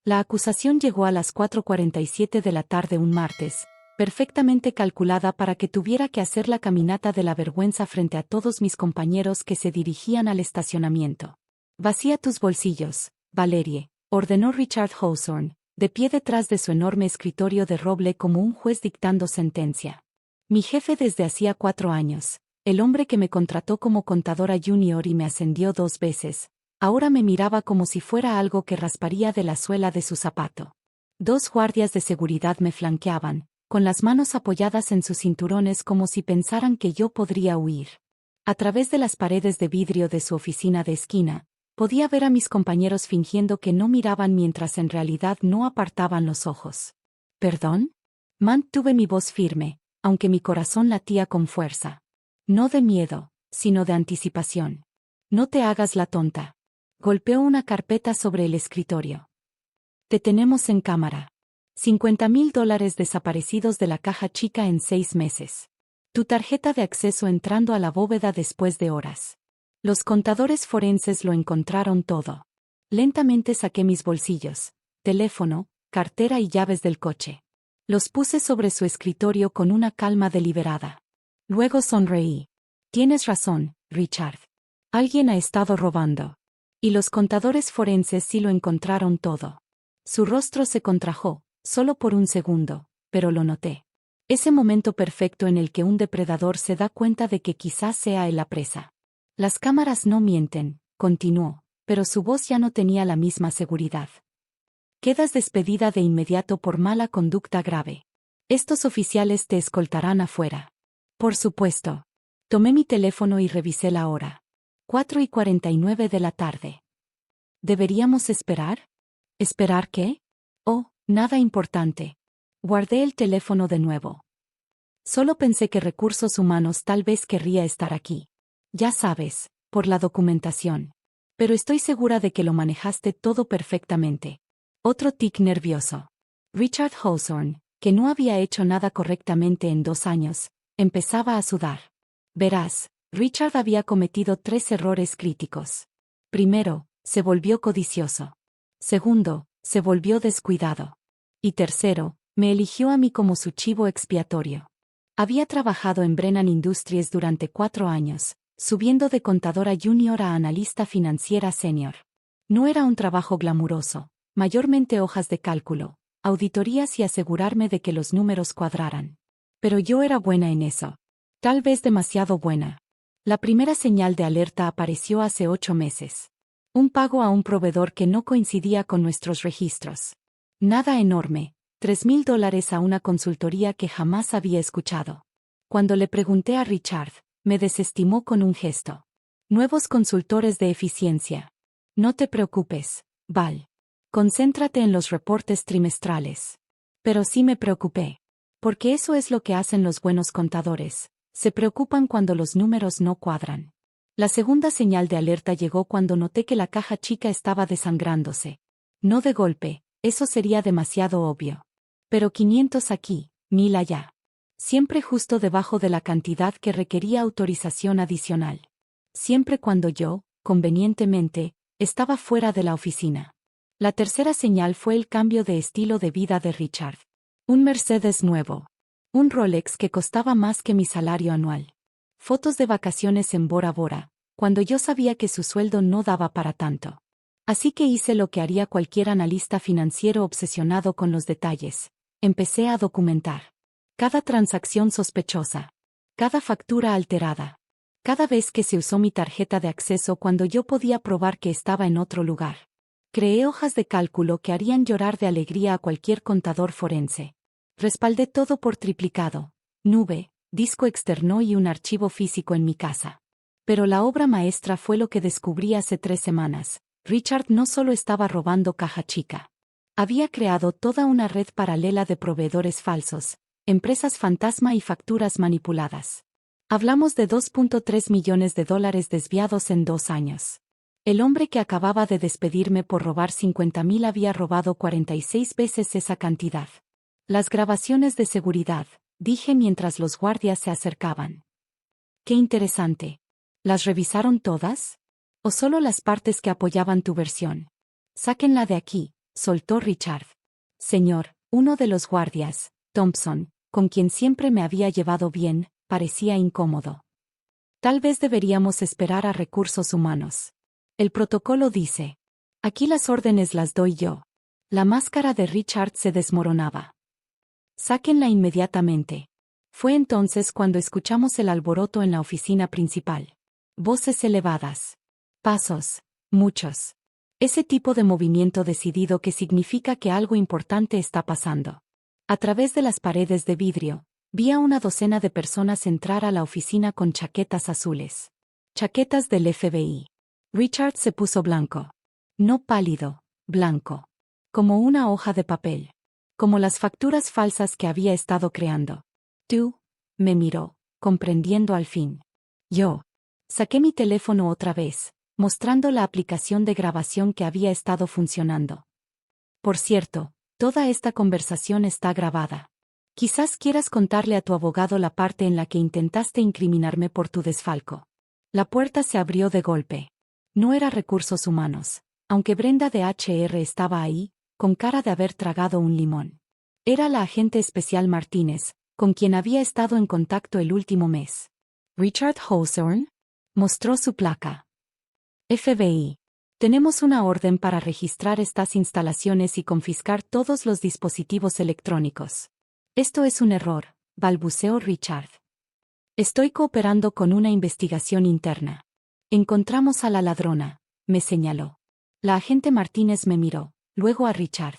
La acusación llegó a las 4:47 de la tarde un martes, perfectamente calculada para que tuviera que hacer la caminata de la vergüenza frente a todos mis compañeros que se dirigían al estacionamiento. «Vacía tus bolsillos, Valerie», ordenó Richard Hawthorne, de pie detrás de su enorme escritorio de roble como un juez dictando sentencia. Mi jefe desde hacía 4 años, el hombre que me contrató como contadora junior y me ascendió 2 veces, ahora me miraba como si fuera algo que rasparía de la suela de su zapato. 2 guardias de seguridad me flanqueaban, con las manos apoyadas en sus cinturones como si pensaran que yo podría huir. A través de las paredes de vidrio de su oficina de esquina, podía ver a mis compañeros fingiendo que no miraban mientras en realidad no apartaban los ojos. ¿Perdón? Mantuve mi voz firme, aunque mi corazón latía con fuerza. No de miedo, sino de anticipación. No te hagas la tonta. Golpeó una carpeta sobre el escritorio. Te tenemos en cámara. $50,000 desaparecidos de la caja chica en 6 meses. Tu tarjeta de acceso entrando a la bóveda después de horas. Los contadores forenses lo encontraron todo. Lentamente saqué mis bolsillos, teléfono, cartera y llaves del coche. Los puse sobre su escritorio con una calma deliberada. Luego sonreí. Tienes razón, Richard. Alguien ha estado robando. Y los contadores forenses sí lo encontraron todo. Su rostro se contrajo, solo por un segundo, pero lo noté. Ese momento perfecto en el que un depredador se da cuenta de que quizás sea él la presa. Las cámaras no mienten, continuó, pero su voz ya no tenía la misma seguridad. Quedas despedida de inmediato por mala conducta grave. Estos oficiales te escoltarán afuera. Por supuesto. Tomé mi teléfono y revisé la hora. 4:49 de la tarde. ¿Deberíamos esperar? ¿Esperar qué? Oh, nada importante. Guardé el teléfono de nuevo. Solo pensé que Recursos Humanos tal vez querría estar aquí. Ya sabes, por la documentación. Pero estoy segura de que lo manejaste todo perfectamente. Otro tic nervioso. Richard Hawthorne, que no había hecho nada correctamente en 2 años, empezaba a sudar. Verás, Richard había cometido 3 errores críticos. Primero, se volvió codicioso. Segundo, se volvió descuidado. Y tercero, me eligió a mí como su chivo expiatorio. Había trabajado en Brennan Industries durante 4 años, subiendo de contadora junior a analista financiera senior. No era un trabajo glamuroso, mayormente hojas de cálculo, auditorías y asegurarme de que los números cuadraran. Pero yo era buena en eso. Tal vez demasiado buena. La primera señal de alerta apareció hace 8 meses. Un pago a un proveedor que no coincidía con nuestros registros. Nada enorme, $3,000 a una consultoría que jamás había escuchado. Cuando le pregunté a Richard, me desestimó con un gesto. Nuevos consultores de eficiencia. No te preocupes, Val. Concéntrate en los reportes trimestrales. Pero sí me preocupé. Porque eso es lo que hacen los buenos contadores. Se preocupan cuando los números no cuadran. La segunda señal de alerta llegó cuando noté que la caja chica estaba desangrándose. No de golpe, eso sería demasiado obvio. Pero 500 aquí, 1000 allá. Siempre justo debajo de la cantidad que requería autorización adicional. Siempre cuando yo, convenientemente, estaba fuera de la oficina. La tercera señal fue el cambio de estilo de vida de Richard. Un Mercedes nuevo. Un Rolex que costaba más que mi salario anual. Fotos de vacaciones en Bora Bora, cuando yo sabía que su sueldo no daba para tanto. Así que hice lo que haría cualquier analista financiero obsesionado con los detalles. Empecé a documentar. Cada transacción sospechosa. Cada factura alterada. Cada vez que se usó mi tarjeta de acceso cuando yo podía probar que estaba en otro lugar. Creé hojas de cálculo que harían llorar de alegría a cualquier contador forense. Respaldé todo por triplicado, nube, disco externo y un archivo físico en mi casa. Pero la obra maestra fue lo que descubrí hace 3 semanas. Richard no solo estaba robando caja chica. Había creado toda una red paralela de proveedores falsos, empresas fantasma y facturas manipuladas. Hablamos de $2.3 millones desviados en 2 años. El hombre que acababa de despedirme por robar 50,000 había robado 46 veces esa cantidad. Las grabaciones de seguridad, dije mientras los guardias se acercaban. Qué interesante. ¿Las revisaron todas? ¿O solo las partes que apoyaban tu versión? Sáquenla de aquí, soltó Richard. Señor, uno de los guardias, Thompson, con quien siempre me había llevado bien, parecía incómodo. Tal vez deberíamos esperar a recursos humanos. El protocolo dice. Aquí las órdenes las doy yo. La máscara de Richard se desmoronaba. Sáquenla inmediatamente. Fue entonces cuando escuchamos el alboroto en la oficina principal. Voces elevadas. Pasos. Muchos. Ese tipo de movimiento decidido que significa que algo importante está pasando. A través de las paredes de vidrio, vi a una docena de personas entrar a la oficina con chaquetas azules. Chaquetas del FBI. Richard se puso blanco. No pálido, blanco. Como una hoja de papel. Como las facturas falsas que había estado creando. Tú, me miró, comprendiendo al fin. Yo. Saqué mi teléfono otra vez, mostrando la aplicación de grabación que había estado funcionando. Por cierto, toda esta conversación está grabada. Quizás quieras contarle a tu abogado la parte en la que intentaste incriminarme por tu desfalco. La puerta se abrió de golpe. No era recursos humanos, aunque Brenda de HR estaba ahí, con cara de haber tragado un limón. Era la agente especial Martínez, con quien había estado en contacto el último mes. Richard Hawthorne mostró su placa. FBI. Tenemos una orden para registrar estas instalaciones y confiscar todos los dispositivos electrónicos. Esto es un error, balbuceó Richard. Estoy cooperando con una investigación interna. Encontramos a la ladrona, me señaló. La agente Martínez me miró, luego a Richard.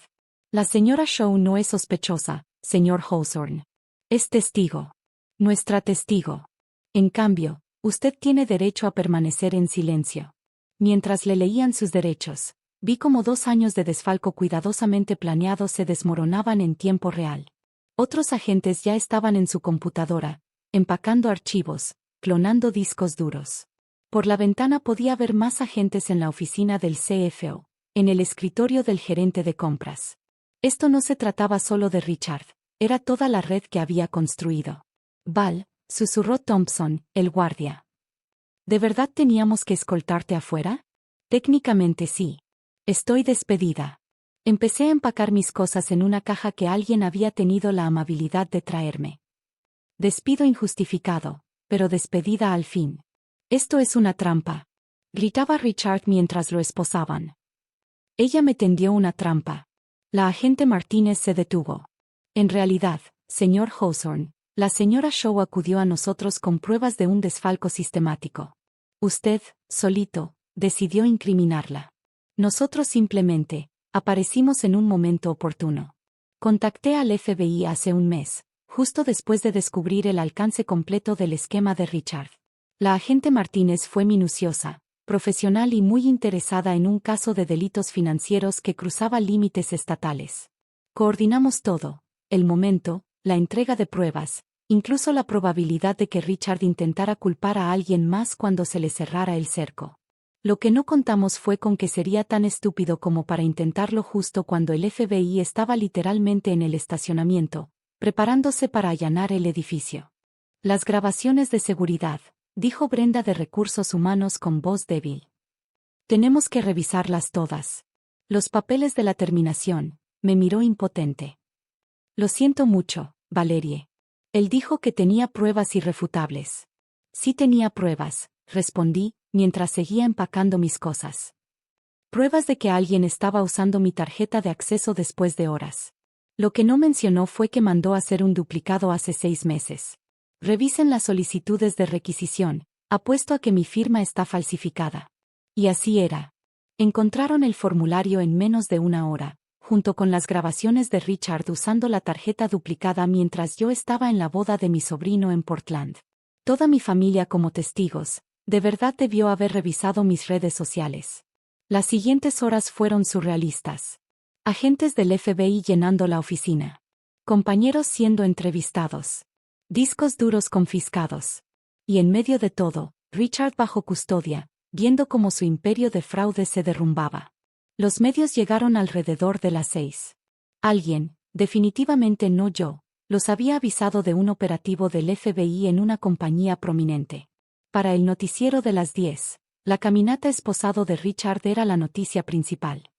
La señora Shaw no es sospechosa, señor Hawthorne. Es testigo. Nuestra testigo. En cambio, usted tiene derecho a permanecer en silencio. Mientras le leían sus derechos, vi cómo 2 años de desfalco cuidadosamente planeados se desmoronaban en tiempo real. Otros agentes ya estaban en su computadora, empacando archivos, clonando discos duros. Por la ventana podía ver más agentes en la oficina del CFO, en el escritorio del gerente de compras. Esto no se trataba solo de Richard, era toda la red que había construido. Val, susurró Thompson, el guardia. ¿De verdad teníamos que escoltarte afuera? Técnicamente sí. Estoy despedida. Empecé a empacar mis cosas en una caja que alguien había tenido la amabilidad de traerme. Despido injustificado, pero despedida al fin. Esto es una trampa. Gritaba Richard mientras lo esposaban. Ella me tendió una trampa. La agente Martínez se detuvo. En realidad, señor Hawthorne, la señora Shaw acudió a nosotros con pruebas de un desfalco sistemático. Usted, solito, decidió incriminarla. Nosotros simplemente, aparecimos en un momento oportuno. Contacté al FBI hace un mes, justo después de descubrir el alcance completo del esquema de Richard. La agente Martínez fue minuciosa, profesional y muy interesada en un caso de delitos financieros que cruzaba límites estatales. Coordinamos todo, el momento, la entrega de pruebas, incluso la probabilidad de que Richard intentara culpar a alguien más cuando se le cerrara el cerco. Lo que no contamos fue con que sería tan estúpido como para intentarlo justo cuando el FBI estaba literalmente en el estacionamiento, preparándose para allanar el edificio. Las grabaciones de seguridad, dijo Brenda de Recursos Humanos con voz débil. Tenemos que revisarlas todas. Los papeles de la terminación, me miró impotente. Lo siento mucho, Valerie. Él dijo que tenía pruebas irrefutables. Sí tenía pruebas, respondí, mientras seguía empacando mis cosas. Pruebas de que alguien estaba usando mi tarjeta de acceso después de horas. Lo que no mencionó fue que mandó hacer un duplicado hace 6 meses. Revisen las solicitudes de requisición, apuesto a que mi firma está falsificada. Y así era. Encontraron el formulario en menos de 1 hora, junto con las grabaciones de Richard usando la tarjeta duplicada mientras yo estaba en la boda de mi sobrino en Portland. Toda mi familia como testigos, de verdad debió haber revisado mis redes sociales. Las siguientes horas fueron surrealistas. Agentes del FBI llenando la oficina. Compañeros siendo entrevistados. Discos duros confiscados. Y en medio de todo, Richard bajo custodia, viendo cómo su imperio de fraude se derrumbaba. Los medios llegaron alrededor de las 6. Alguien, definitivamente no yo, los había avisado de un operativo del FBI en una compañía prominente. Para el noticiero de las 10, la caminata esposado de Richard era la noticia principal.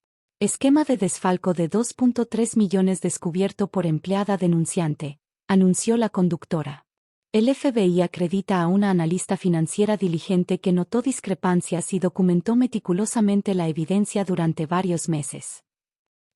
Esquema de desfalco de 2.3 millones descubierto por empleada denunciante, anunció la conductora. El FBI acredita a una analista financiera diligente que notó discrepancias y documentó meticulosamente la evidencia durante varios meses.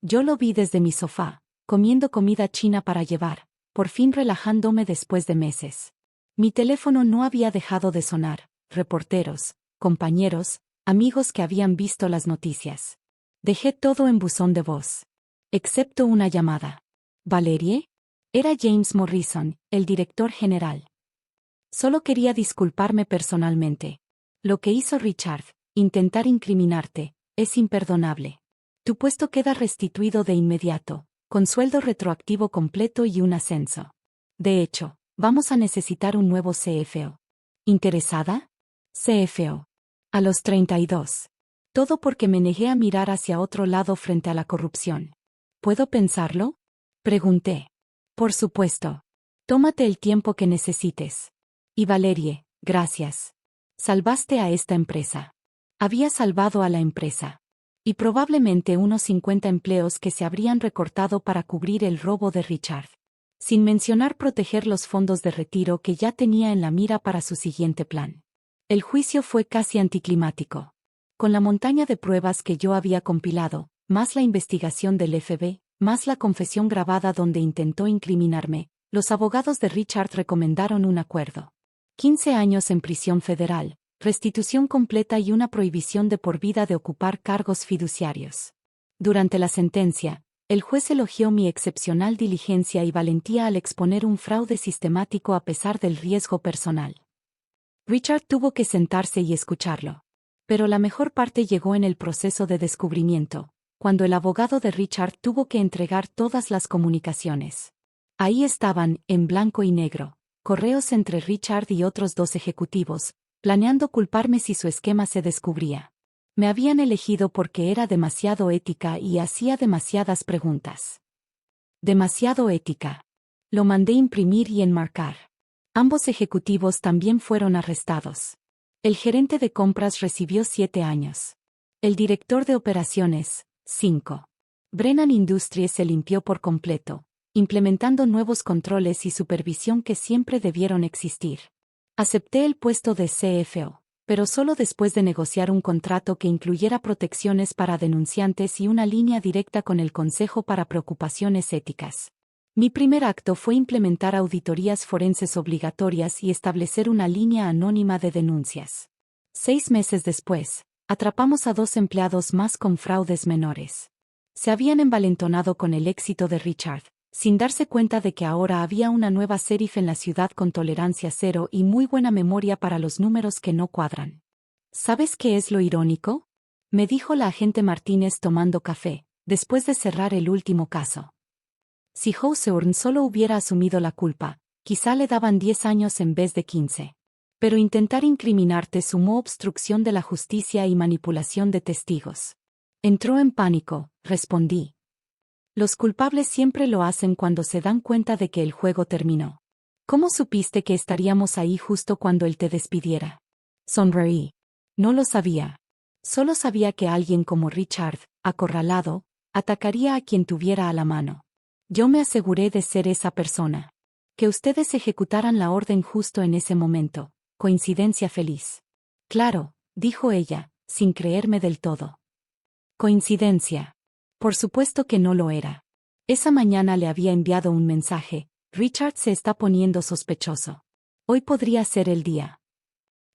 Yo lo vi desde mi sofá, comiendo comida china para llevar, por fin relajándome después de meses. Mi teléfono no había dejado de sonar, reporteros, compañeros, amigos que habían visto las noticias. Dejé todo en buzón de voz. Excepto una llamada. ¿Valerie? Era James Morrison, el director general. Solo quería disculparme personalmente. Lo que hizo Richard, intentar incriminarte, es imperdonable. Tu puesto queda restituido de inmediato, con sueldo retroactivo completo y un ascenso. De hecho, vamos a necesitar un nuevo CFO. ¿Interesada? CFO. A los 32. Todo porque me negué a mirar hacia otro lado frente a la corrupción. ¿Puedo pensarlo? Pregunté. Por supuesto. Tómate el tiempo que necesites. Y Valerie, gracias. Salvaste a esta empresa. Había salvado a la empresa. Y probablemente unos 50 empleos que se habrían recortado para cubrir el robo de Richard. Sin mencionar proteger los fondos de retiro que ya tenía en la mira para su siguiente plan. El juicio fue casi anticlimático. Con la montaña de pruebas que yo había compilado, más la investigación del FBI, más la confesión grabada donde intentó incriminarme, los abogados de Richard recomendaron un acuerdo. 15 años en prisión federal, restitución completa y una prohibición de por vida de ocupar cargos fiduciarios. Durante la sentencia, el juez elogió mi excepcional diligencia y valentía al exponer un fraude sistemático a pesar del riesgo personal. Richard tuvo que sentarse y escucharlo. Pero la mejor parte llegó en el proceso de descubrimiento, cuando el abogado de Richard tuvo que entregar todas las comunicaciones. Ahí estaban, en blanco y negro, correos entre Richard y otros 2 ejecutivos, planeando culparme si su esquema se descubría. Me habían elegido porque era demasiado ética y hacía demasiadas preguntas. Demasiado ética. Lo mandé imprimir y enmarcar. Ambos ejecutivos también fueron arrestados. El gerente de compras recibió 7 años. El director de operaciones, 5. Brennan Industries se limpió por completo, implementando nuevos controles y supervisión que siempre debieron existir. Acepté el puesto de CFO, pero solo después de negociar un contrato que incluyera protecciones para denunciantes y una línea directa con el Consejo para Preocupaciones Éticas. Mi primer acto fue implementar auditorías forenses obligatorias y establecer una línea anónima de denuncias. 6 meses después, atrapamos a 2 empleados más con fraudes menores. Se habían envalentonado con el éxito de Richard, sin darse cuenta de que ahora había una nueva sheriff en la ciudad con tolerancia cero y muy buena memoria para los números que no cuadran. ¿Sabes qué es lo irónico? Me dijo la agente Martínez tomando café, después de cerrar el último caso. Si Hawthorne solo hubiera asumido la culpa, quizá le daban 10 años en vez de 15. Pero intentar incriminarte sumó obstrucción de la justicia y manipulación de testigos. Entró en pánico, respondí. Los culpables siempre lo hacen cuando se dan cuenta de que el juego terminó. ¿Cómo supiste que estaríamos ahí justo cuando él te despidiera? Sonreí. No lo sabía. Solo sabía que alguien como Richard, acorralado, atacaría a quien tuviera a la mano. Yo me aseguré de ser esa persona. Que ustedes ejecutaran la orden justo en ese momento. Coincidencia feliz. Claro, dijo ella, sin creerme del todo. Coincidencia. Por supuesto que no lo era. Esa mañana le había enviado un mensaje. Richard se está poniendo sospechoso. Hoy podría ser el día.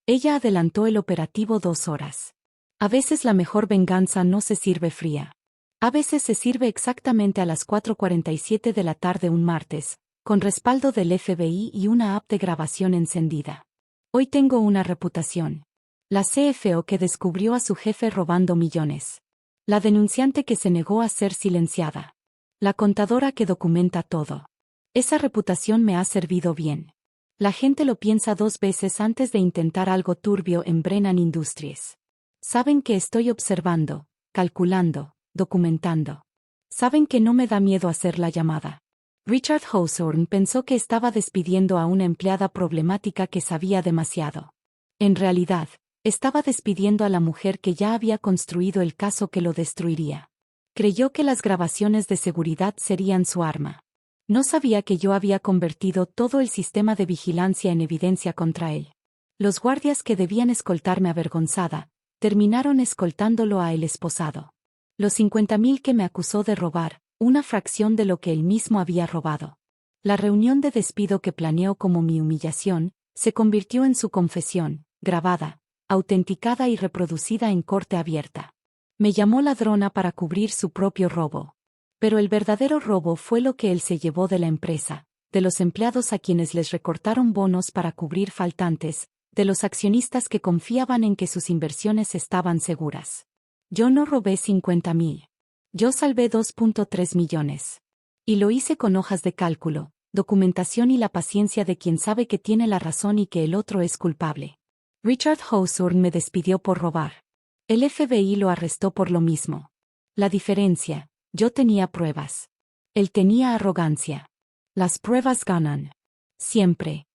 Ella adelantó el operativo 2 horas. A veces la mejor venganza no se sirve fría. A veces se sirve exactamente a las 4:47 de la tarde un martes, con respaldo del FBI y una app de grabación encendida. Hoy tengo una reputación. La CFO que descubrió a su jefe robando millones. La denunciante que se negó a ser silenciada. La contadora que documenta todo. Esa reputación me ha servido bien. La gente lo piensa 2 veces antes de intentar algo turbio en Brennan Industries. Saben que estoy observando, calculando, documentando. Saben que no me da miedo hacer la llamada. Richard Hawthorne pensó que estaba despidiendo a una empleada problemática que sabía demasiado. En realidad, estaba despidiendo a la mujer que ya había construido el caso que lo destruiría. Creyó que las grabaciones de seguridad serían su arma. No sabía que yo había convertido todo el sistema de vigilancia en evidencia contra él. Los guardias que debían escoltarme avergonzada, terminaron escoltándolo a el esposado. Los 50.000 que me acusó de robar, una fracción de lo que él mismo había robado. La reunión de despido que planeó como mi humillación, se convirtió en su confesión, grabada, autenticada y reproducida en corte abierta. Me llamó ladrona para cubrir su propio robo. Pero el verdadero robo fue lo que él se llevó de la empresa, de los empleados a quienes les recortaron bonos para cubrir faltantes, de los accionistas que confiaban en que sus inversiones estaban seguras. Yo no robé 50.000. Yo salvé 2.3 millones. Y lo hice con hojas de cálculo, documentación y la paciencia de quien sabe que tiene la razón y que el otro es culpable. Richard Hawthorne me despidió por robar. El FBI lo arrestó por lo mismo. La diferencia, yo tenía pruebas. Él tenía arrogancia. Las pruebas ganan. Siempre.